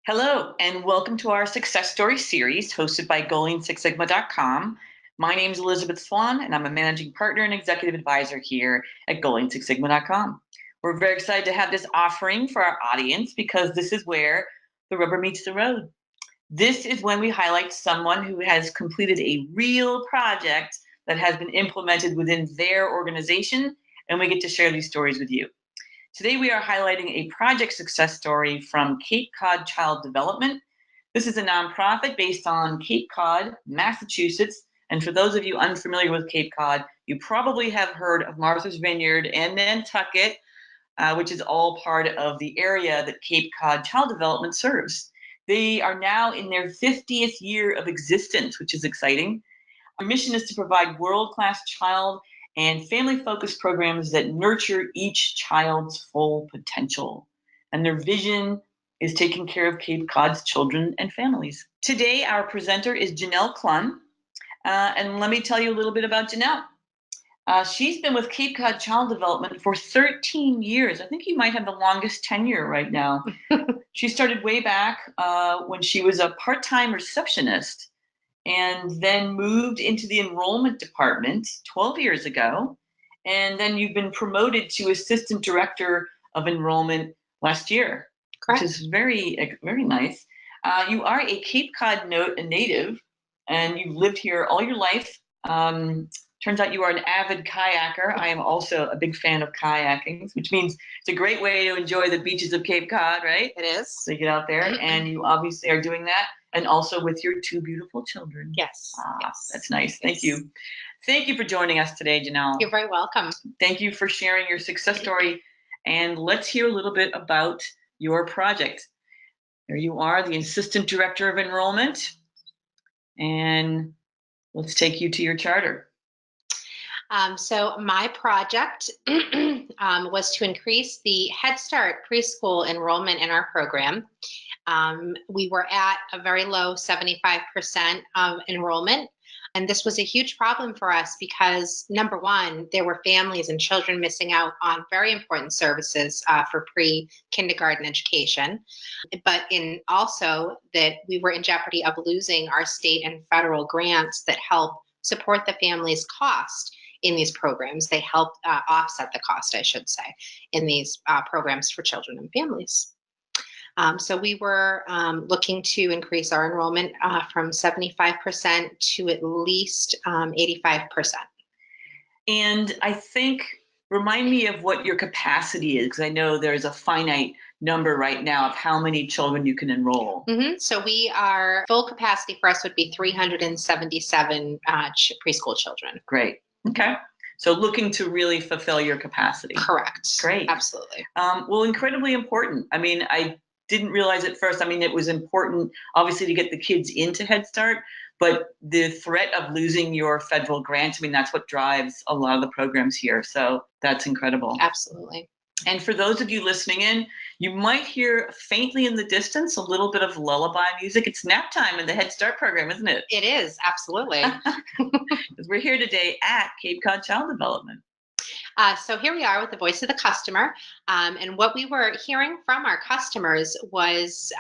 Hello, and welcome to our Success Story series hosted by GoalingSixSigma.com. My name is Elizabeth Swan, and I'm a managing partner and executive advisor here at GoalingSixSigma.com. We're very excited to have this offering for our audience because this is where the rubber meets the road. This is when we highlight someone who has completed a real project that has been implemented within their organization, and we get to share these stories with you. Today, we are highlighting a project success story from Cod Child Development. This is a nonprofit based on Cape Cod, Massachusetts. And for those of you unfamiliar with Cape Cod, you probably have heard of Martha's Vineyard and Nantucket, which is all part of the area that Cape Cod Child Development serves. They are now in their 50th year of existence, which is exciting. Our mission is to provide world-class child and family-focused programs that nurture each child's full potential. And their vision is taking care of Cape Cod's children and families. Today, our presenter is Jennelle Klun. And let me tell you a little bit about Jennelle. She's been with Cape Cod Child Development for 13 years. I think you might have the longest tenure right now. She started way back when she was a part-time receptionist, and then moved into the enrollment department 12 years ago. And then you've been promoted to assistant director of enrollment last year. Correct. Which is very, very nice. You are a Cape Cod native, and you've lived here all your life. Turns out you are an avid kayaker. I am also a big fan of kayaking, which means it's a great way to enjoy the beaches of Cape Cod, right? It is. So you get out there, and you obviously are doing that. And also with your two beautiful children. Yes. Yes. That's nice. Thank you. Thank you for joining us today, Jennelle. You're very welcome. Thank you for sharing your success story. And let's hear a little bit about your project. There you are, the Assistant Director of Enrollment. And let's take you to your charter. So my project was to increase the Head Start preschool enrollment in our program. We were at a very low 75% of enrollment. And this was a huge problem for us because, number one, there were families and children missing out on very important services for pre-kindergarten education, but in also that we were in jeopardy of losing our state and federal grants that help support the family's cost in these programs. They help offset the cost, I should say, in these programs for children and families. So we were looking to increase our enrollment from 75% to at least 85%. And I think, remind me of what your capacity is, because I know there's a finite number right now of how many children you can enroll. So we are, full capacity for us would be 377 preschool children. Great. Okay. So looking to really fulfill your capacity. Correct. Great. Absolutely. Well, incredibly important. I mean, I didn't realize at first. I mean, it was important, obviously, to get the kids into Head Start, but the threat of losing your federal grant, I mean, that's what drives a lot of the programs here. So that's incredible. Absolutely. And for those of you listening in, you might hear faintly in the distance a little bit of lullaby music. It's nap time in the Head Start program, isn't it? It is, absolutely. Because we're here today at Cape Cod Child Development. So here we are with the voice of the customer. And what we were hearing from our customers was,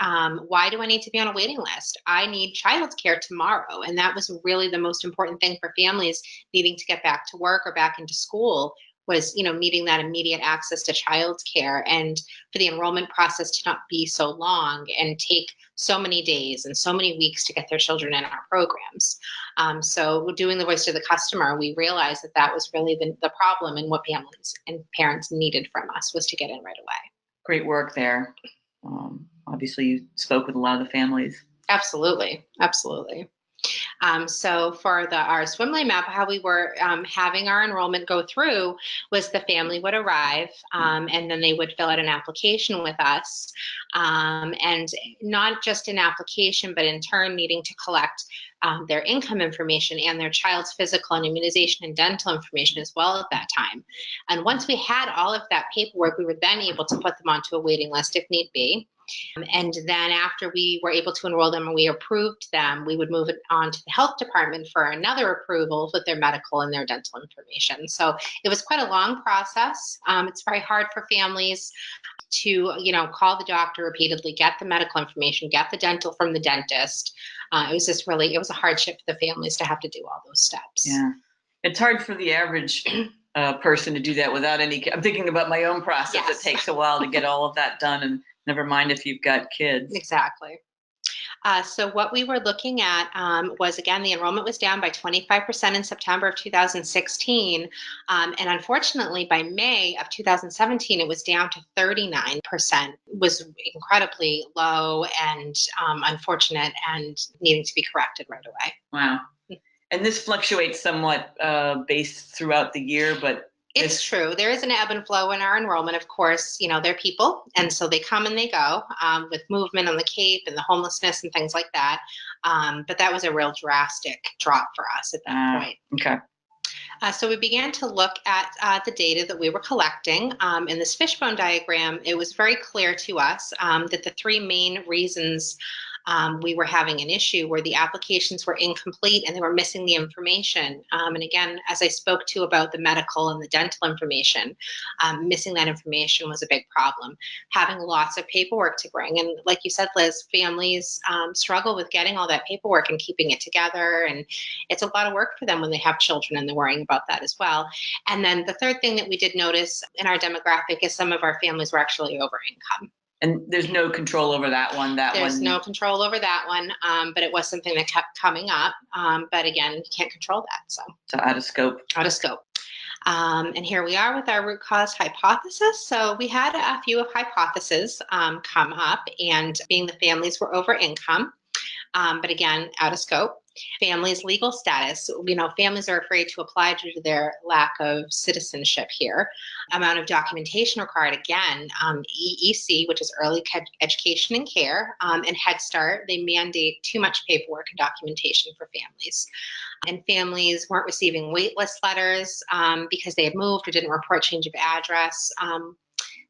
why do I need to be on a waiting list? I need childcare tomorrow. And that was really the most important thing for families needing to get back to work or back into school, was, needing that immediate access to childcare, and for the enrollment process to not be so long and take so many days and so many weeks to get their children in our programs. So doing the voice of the customer, we realized that that was really the problem, and what families and parents needed from us was to get in right away. Great work there. Obviously, you spoke with a lot of the families. Absolutely. Absolutely. So for our swim lane map, how we were having our enrollment go through was the family would arrive, and then they would fill out an application with us, and not just an application, but in turn needing to collect their income information and their child's physical and immunization and dental information as well at that time. And once we had all of that paperwork, we were then able to put them onto a waiting list if need be. And then after we were able to enroll them and we approved them, we would move it on to the health department for another approval with their medical and their dental information. So it was quite a long process. It's very hard for families to, call the doctor repeatedly, get the medical information, get the dental from the dentist. It was just really, it was a hardship for the families to have to do all those steps. Yeah. It's hard for the average person to do that without any. I'm thinking about my own process. Yes. It takes a while to get all of that done, and never mind if you've got kids. Exactly. So what we were looking at was, again, the enrollment was down by 25% in September of 2016. And unfortunately, by May of 2017, it was down to 39%. It was incredibly low and unfortunate and needing to be corrected right away. Wow. And this fluctuates somewhat based throughout the year, but it's true. There is an ebb and flow in our enrollment. Of course, they're people, and so they come and they go with movement on the Cape and the homelessness and things like that. But that was a real drastic drop for us at that point. Okay. So we began to look at the data that we were collecting. In this fishbone diagram, it was very clear to us that the three main reasons we were having an issue where the applications were incomplete and they were missing the information. And again, as I spoke to about the medical and the dental information, missing that information was a big problem. Having lots of paperwork to bring. And like you said, Liz, families struggle with getting all that paperwork and keeping it together. And it's a lot of work for them when they have children and they're worrying about that as well. And then the third thing that we did notice in our demographic is some of our families were actually over income. And there's no control over that one. There's no control over that one, but it was something that kept coming up. But again, you can't control that. So out of scope. Out of scope. And here we are with our root cause hypothesis. So we had a few of hypotheses come up, and being the families were over income, but again, out of scope. Families' legal status. Families are afraid to apply due to their lack of citizenship here. Amount of documentation required. Again, EEC, which is Early Education and Care, and Head Start, they mandate too much paperwork and documentation for families. And families weren't receiving waitlist letters because they had moved or didn't report change of address.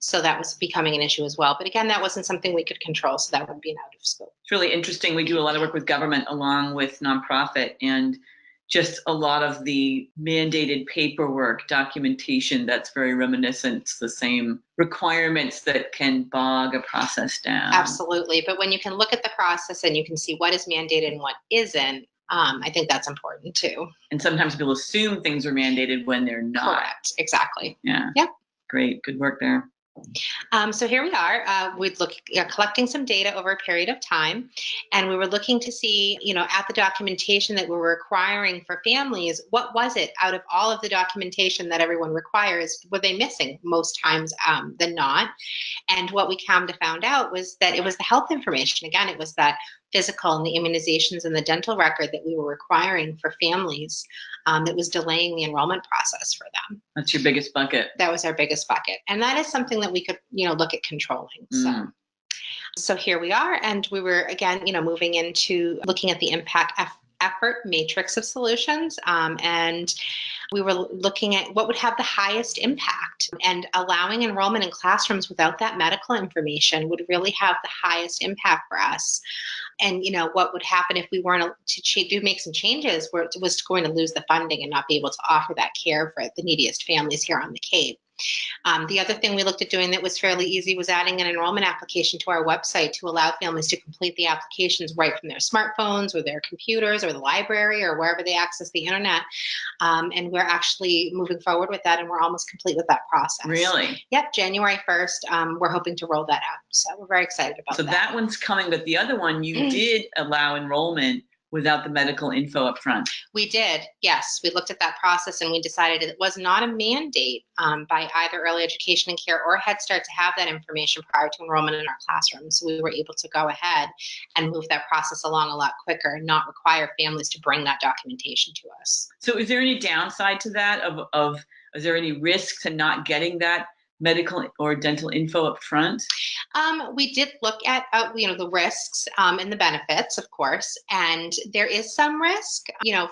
So that was becoming an issue as well. But again, that wasn't something we could control, so that would be an out of scope. It's really interesting. We do a lot of work with government along with nonprofit, and just a lot of the mandated paperwork, documentation, that's very reminiscent. It's the same requirements that can bog a process down. Absolutely. But when you can look at the process and you can see what is mandated and what isn't, I think that's important too. And sometimes people assume things are mandated when they're not. Correct. Exactly. Yeah. Yep. Great. Good work there. So here we are. We'd look collecting some data over a period of time, and we were looking to see, at the documentation that we were requiring for families, what was it out of all of the documentation that everyone requires? Were they missing most times than not? And what we came to found out was that it was the health information. Again, it was that physical and the immunizations and the dental record that we were requiring for families that was delaying the enrollment process for them. That's your biggest bucket. That was our biggest bucket. And that is something that we could, look at controlling. So here we are. And we were, again, moving into looking at the impact effort matrix of solutions. And we were looking at what would have the highest impact, and allowing enrollment in classrooms without that medical information would really have the highest impact for us. And, what would happen if we weren't to make some changes where it was going to lose the funding and not be able to offer that care for the neediest families here on the Cape. The other thing we looked at doing that was fairly easy was adding an enrollment application to our website to allow families to complete the applications right from their smartphones or their computers or the library or wherever they access the internet. And we're actually moving forward with that, and we're almost complete with that process. Really? Yep, January 1st, we're hoping to roll that out. So we're very excited about that. So that one's coming, but the other one, you did allow enrollment without the medical info up front. We did, yes. We looked at that process and we decided it was not a mandate by either Early Education and Care or Head Start to have that information prior to enrollment in our classrooms. So we were able to go ahead and move that process along a lot quicker and not require families to bring that documentation to us. So is there any downside to that? Is there any risk to not getting that medical or dental info up front? We did look at the risks and the benefits, of course, and there is some risk,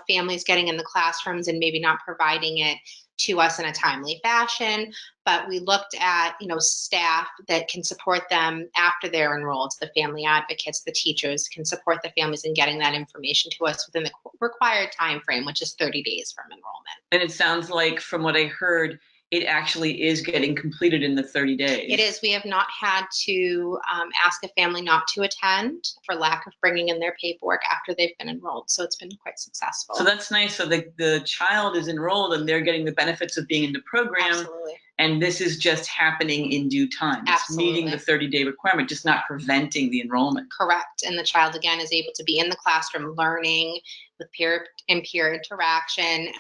families getting in the classrooms and maybe not providing it to us in a timely fashion. But we looked at, staff that can support them after they're enrolled. The family advocates, the teachers can support the families in getting that information to us within the required time frame, which is 30 days from enrollment. And it sounds like, from what I heard, it actually is getting completed in the 30 days. It is. We have not had to ask a family not to attend for lack of bringing in their paperwork after they've been enrolled. So it's been quite successful. So that's nice. So the child is enrolled and they're getting the benefits of being in the program. Absolutely. And this is just happening in due time. It's Absolutely. meeting the 30-day requirement, just not preventing the enrollment. Correct. And the child, again, is able to be in the classroom learning with peer and peer interaction,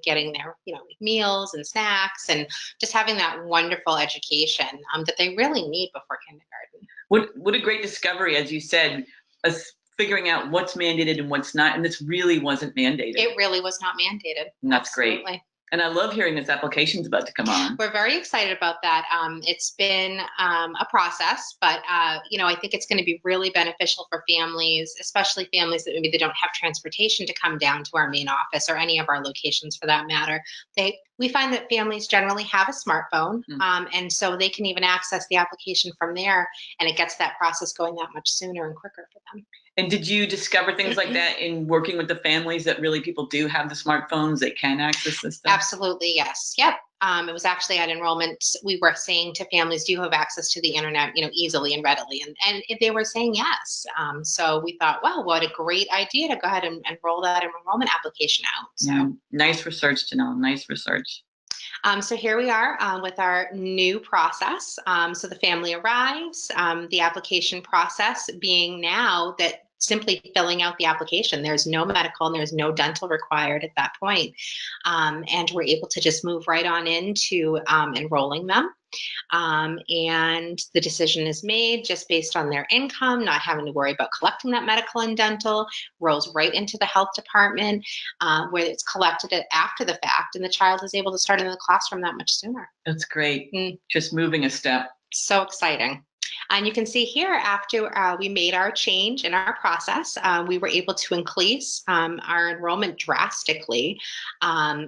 getting their, meals and snacks and just having that wonderful education that they really need before kindergarten. What a great discovery, as you said, us figuring out what's mandated and what's not. And this really wasn't mandated. It really was not mandated. And that's Absolutely. Great. And I love hearing this application's about to come on. We're very excited about that. It's been a process, but I think it's going to be really beneficial for families, especially families that maybe they don't have transportation to come down to our main office or any of our locations for that matter. We find that families generally have a smartphone, and so they can even access the application from there, and it gets that process going that much sooner and quicker for them. And did you discover things like that in working with the families, that really people do have the smartphones, they can access this stuff? Absolutely, yes. Yep. It was actually at enrollment, we were saying to families, do you have access to the internet, easily and readily? And they were saying yes. So we thought, wow, what a great idea to go ahead and roll that enrollment application out. So. Yeah. Nice research, Jennelle, nice research. So here we are with our new process. So the family arrives, the application process being now that simply filling out the application. There's no medical and there's no dental required at that point. And we're able to just move right on into enrolling them. And the decision is made just based on their income, not having to worry about collecting that medical and dental, rolls right into the health department where it's collected after the fact, and the child is able to start in the classroom that much sooner. That's great. Just moving a step. So exciting. And you can see here, after we made our change in our process, we were able to increase our enrollment drastically.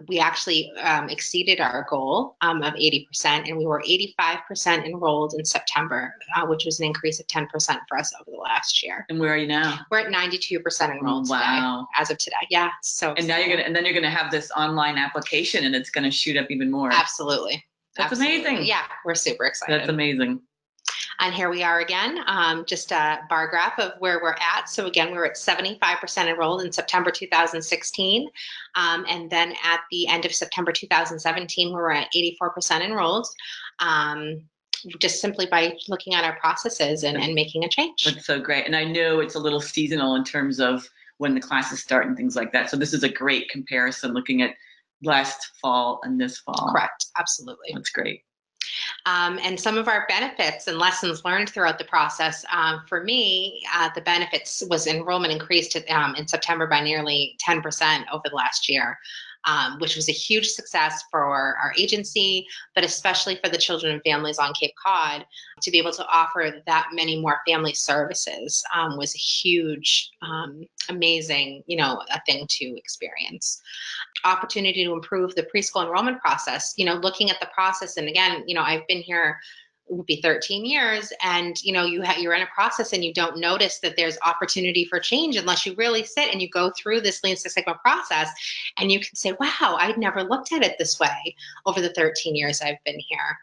We actually exceeded our goal of 80%, and we were 85% enrolled in September, which was an increase of 10% for us over the last year. And where are you now? We're at 92% enrolled today, as of today. Yeah. So. And now you're gonna have this online application, and it's gonna shoot up even more. Absolutely. That's amazing. Yeah, we're super excited. That's amazing. And here we are again, just a bar graph of where we're at. So again, we were at 75% enrolled in September 2016. And then at the end of September 2017, we were at 84% enrolled. Just simply by looking at our processes and making a change. That's so great. And I know it's a little seasonal in terms of when the classes start and things like that. So this is a great comparison, looking at last fall and this fall. Correct. Absolutely. That's great. And some of our benefits and lessons learned throughout the process, for me, the benefits was enrollment increased in September by nearly 10% over the last year, which was a huge success for our agency, but especially for the children and families on Cape Cod. To be able to offer that many more family services was a huge, amazing, a thing to experience. Opportunity to improve the preschool enrollment process, looking at the process. And again, I've been here, it would be 13 years, and you're in a process and you don't notice that there's opportunity for change unless you really sit and you go through this Lean Six Sigma process, and you can say, wow, I'd never looked at it this way over the 13 years I've been here.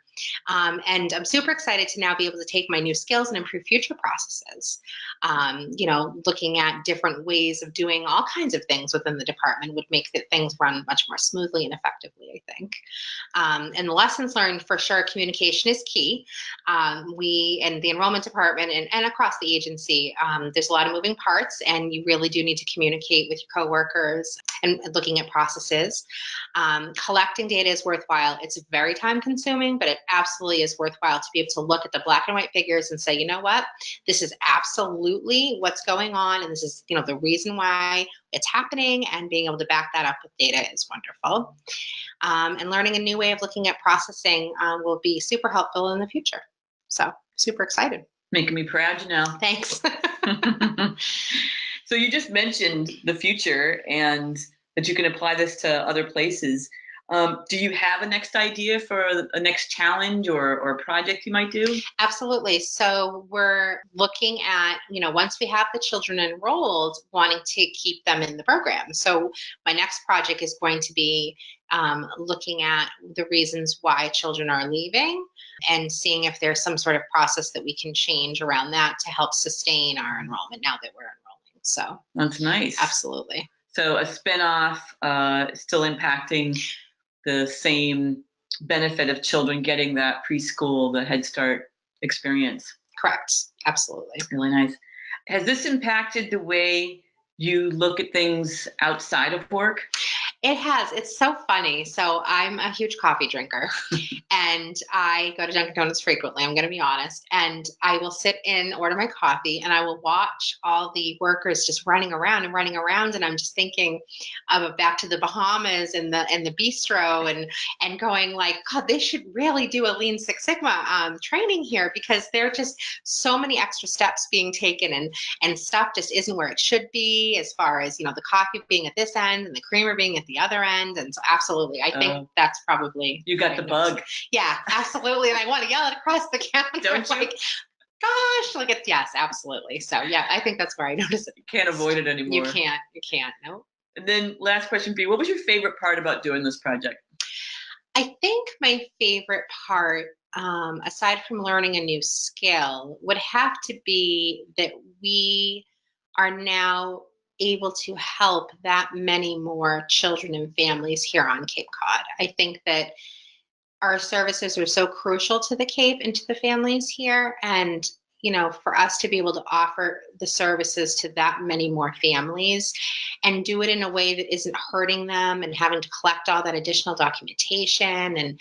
And I'm super excited to now be able to take my new skills and improve future processes. Looking at different ways of doing all kinds of things within the department would make things run much more smoothly and effectively, I think. And the lessons learned, for sure, communication is key. We, in the enrollment department and across the agency, there's a lot of moving parts, and you really do need to communicate with your coworkers and looking at processes. Collecting data is worthwhile. It's very time consuming, but it absolutely is worthwhile to be able to look at the black and white figures and say, you know what, this is absolutely what's going on, and this is the reason why it's happening, and being able to back that up with data is wonderful. And learning a new way of looking at processing will be super helpful in the future. So super excited. Making me proud, Jennelle. Thanks. So you just mentioned the future and that you can apply this to other places. Do you have a next idea for a next challenge or project you might do? Absolutely. So we're looking at, once we have the children enrolled, wanting to keep them in the program. So my next project is going to be looking at the reasons why children are leaving and seeing if there's some sort of process that we can change around that to help sustain our enrollment now that we're enrolling. So that's nice. Absolutely. So a spinoff still impacting the same benefit of children getting that preschool, the Head Start experience. Correct. Absolutely. Really nice. Has this impacted the way you look at things outside of work? It has. It's so funny. So I'm a huge coffee drinker and I go to Dunkin' Donuts frequently, I'm going to be honest. And I will sit in, order my coffee, and I will watch all the workers just running around and running around. And I'm just thinking of back to the Bahamas and the bistro and going like, God, they should really do a Lean Six Sigma training here, because there are just so many extra steps being taken and stuff just isn't where it should be, as far as, the coffee being at this end and the creamer being at the other end. And so absolutely, I think that's probably you got the bug. Yeah, absolutely. And I want to yell it across the counter. Don't you? Like, gosh, like it's, yes, absolutely. So yeah, I think that's where I notice it. You can't avoid it anymore. You can't, no. And then last question for you, what was your favorite part about doing this project? I think my favorite part, aside from learning a new skill, would have to be that we are now able to help that many more children and families here on Cape Cod. I think that our services are so crucial to the Cape and to the families here. And, for us to be able to offer the services to that many more families and do it in a way that isn't hurting them and having to collect all that additional documentation and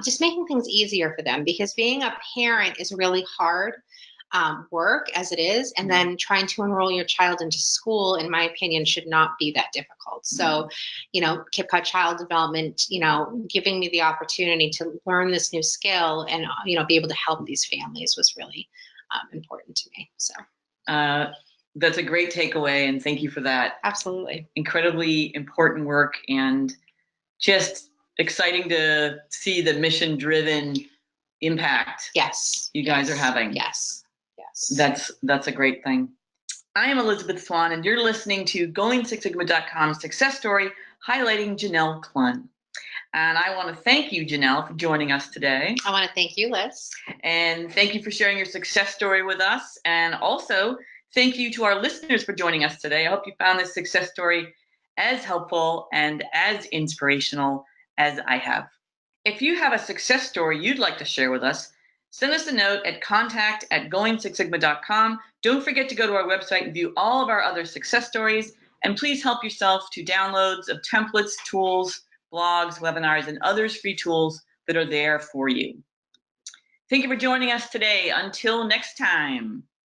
just making things easier for them, because being a parent is really hard work as it is, and then trying to enroll your child into school, in my opinion, should not be that difficult. So, Cape Cod Child Development, giving me the opportunity to learn this new skill and, be able to help these families was really important to me. So that's a great takeaway, and thank you for that. Absolutely. Incredibly important work, and just exciting to see the mission-driven impact you guys are having. Yes. That's a great thing. I am Elizabeth Swan, and you're listening to GoingSixSigma.com's success story highlighting Jennelle Klun. And I want to thank you, Jennelle, for joining us today. I want to thank you, Liz. And thank you for sharing your success story with us. And also, thank you to our listeners for joining us today. I hope you found this success story as helpful and as inspirational as I have. If you have a success story you'd like to share with us, send us a note at contact@GoingSixSigma.com. Don't forget to go to our website and view all of our other success stories. And please help yourself to downloads of templates, tools, blogs, webinars, and others free tools that are there for you. Thank you for joining us today. Until next time.